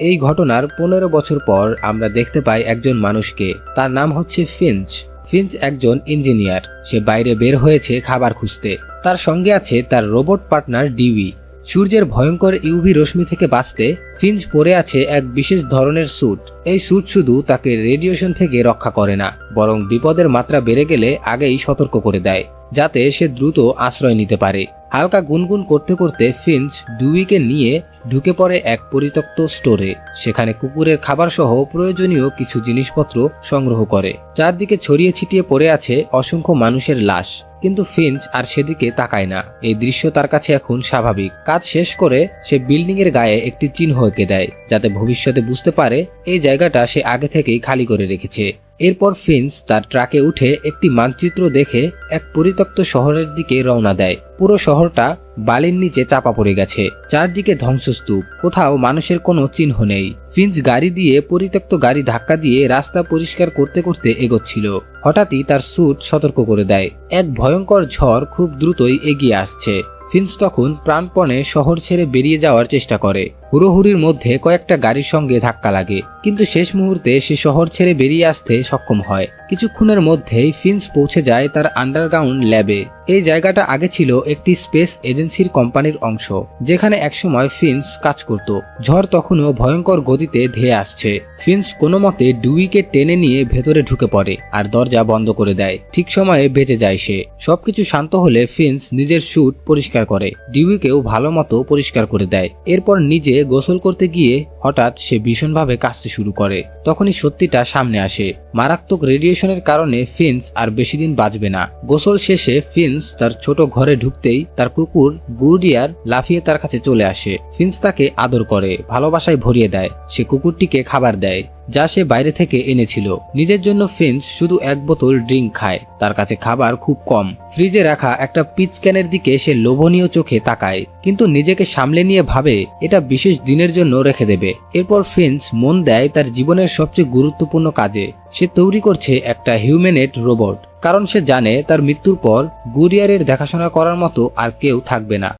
এই ঘটনার 15 বছর পর আমরা দেখতে পাই একজন মানুষকে। তার নাম হচ্ছে ফিঞ্চ। ফিঞ্চ একজন ইঞ্জিনিয়ার। সে বাইরে বের হয়েছে খাবার খুঁজতে। তার সঙ্গে আছে তার রোবট পার্টনার ডিউই। সূর্যের ভয়ঙ্কর ইউভি রশ্মি থেকে বাঁচতে ফিঞ্চ পরে আছে এক বিশেষ ধরনের স্যুট। এই স্যুট শুধু তাকে রেডিয়েশন থেকে রক্ষা করে না, বরং বিপদের মাত্রা বেড়ে গেলে আগেই সতর্ক করে দেয়, যাতে সে দ্রুত আশ্রয় নিতে পারে। হালকা গুনগুন করতে করতে ফিঞ্চ ডিউইকে নিয়ে ঢুকে পড়ে এক পরিত্যক্ত স্টোরে। সেখানে কুকুরের খাবার সহ প্রয়োজনীয় কিছু জিনিসপত্র সংগ্রহ করে। চারদিকে ছড়িয়ে ছিটিয়ে পড়ে আছে অসংখ্য মানুষের লাশ, কিন্তু ফিঞ্চ আর সেদিকে তাকায় না। এই দৃশ্য তার কাছে এখন স্বাভাবিক। কাজ শেষ করে সে বিল্ডিং এর গায়ে একটি চিহ্ন এঁকে দেয়, যাতে ভবিষ্যতে বুঝতে পারে এই জায়গাটা সে আগে থেকেই খালি করে রেখেছে। এরপর ফিঞ্চ তার ট্রাকে উঠে একটি মানচিত্র দেখে এক পরিত্যক্ত শহরের দিকে রওনা দেয়। পুরো শহরটা বালির নিচে চাপা পড়ে গেছে, চারদিকে ধ্বংসস্তূপ, কোথাও মানুষের কোনো চিহ্ন নেই। ফিঞ্চ গাড়ি দিয়ে পরিত্যক্ত গাড়ি ধাক্কা দিয়ে রাস্তা পরিষ্কার করতে করতে এগোচ্ছিল। হঠাৎই তার স্যুট সতর্ক করে দেয়, এক ভয়ঙ্কর ঝড় খুব দ্রুতই এগিয়ে আসছে। ফিঞ্চ তখন প্রাণপণে শহর ছেড়ে বেরিয়ে যাওয়ার চেষ্টা করে। হুড়োহুড়ির মধ্যে কয়েকটা গাড়ির সঙ্গে ধাক্কা লাগে, কিন্তু শেষ মুহূর্তে সে শহর ছেড়ে বেরিয়ে আসতে সক্ষম হয়। কিছুক্ষণের মধ্যেই ফিঞ্চ পৌঁছে যায় তার আন্ডারগ্রাউন্ড ল্যাবে। এই জায়গাটা আগে ছিল একটি স্পেস এজেন্সির কোম্পানির অংশ, যেখানে একসময় ফিঞ্চ কাজ করত। ঝড় তখনও ভয়ঙ্কর গতিতে ধেয়ে আসছে। ফিঞ্চ কোনো মতে ডিউইকে টেনে নিয়ে ভেতরে ঢুকে পড়ে আর দরজা বন্ধ করে দেয়। ঠিক সময়ে বেঁচে যায় সে। সবকিছু শান্ত হলে ফিঞ্চ নিজের স্যুট পরিষ্কার করে, ডিউইকেও ভালো মতো পরিষ্কার করে দেয়। এরপর নিজে গোসল করতে গিয়ে হঠাৎ সে ভীষণভাবে কাশতে শুরু করে। তখনই সত্যিটা সামনে আসে। মারাত্মক রেডিয়েশনের কারণে ফিঞ্চ আর বেশি দিন বাঁচবে না। গোসল শেষে ফিঞ্চ তার ছোট ঘরে ঢুকতেই তার কুকুর গুডিয়ার লাফিয়ে তার কাছে চলে আসে। ফিঞ্চ তাকে আদর করে, ভালোবাসায় ভরিয়ে দেয়। সে কুকুরটিকে খাবার দেয়, যা সে বাইরে থেকে এনেছিল। নিজের জন্য ফিঞ্চ শুধু এক বোতল ড্রিঙ্ক খায়। তার কাছে খাবার খুব কম। ফ্রিজে রাখা একটা পিচ ক্যানের দিকে সে লোভনীয় চোখে তাকায়, কিন্তু নিজেকে সামলে নিয়ে ভাবে এটা বিশেষ দিনের জন্য রেখে দেবে। এরপর ফিঞ্চ মন দেয় তার জীবনের সবচেয়ে গুরুত্বপূর্ণ কাজে। সে তৈরি করছে একটা হিউম্যানয়েড রোবট, কারণ সে জানে তার মৃত্যুর পর গুডিয়ারের দেখাশোনা করার মতো আর কেউ থাকবে না।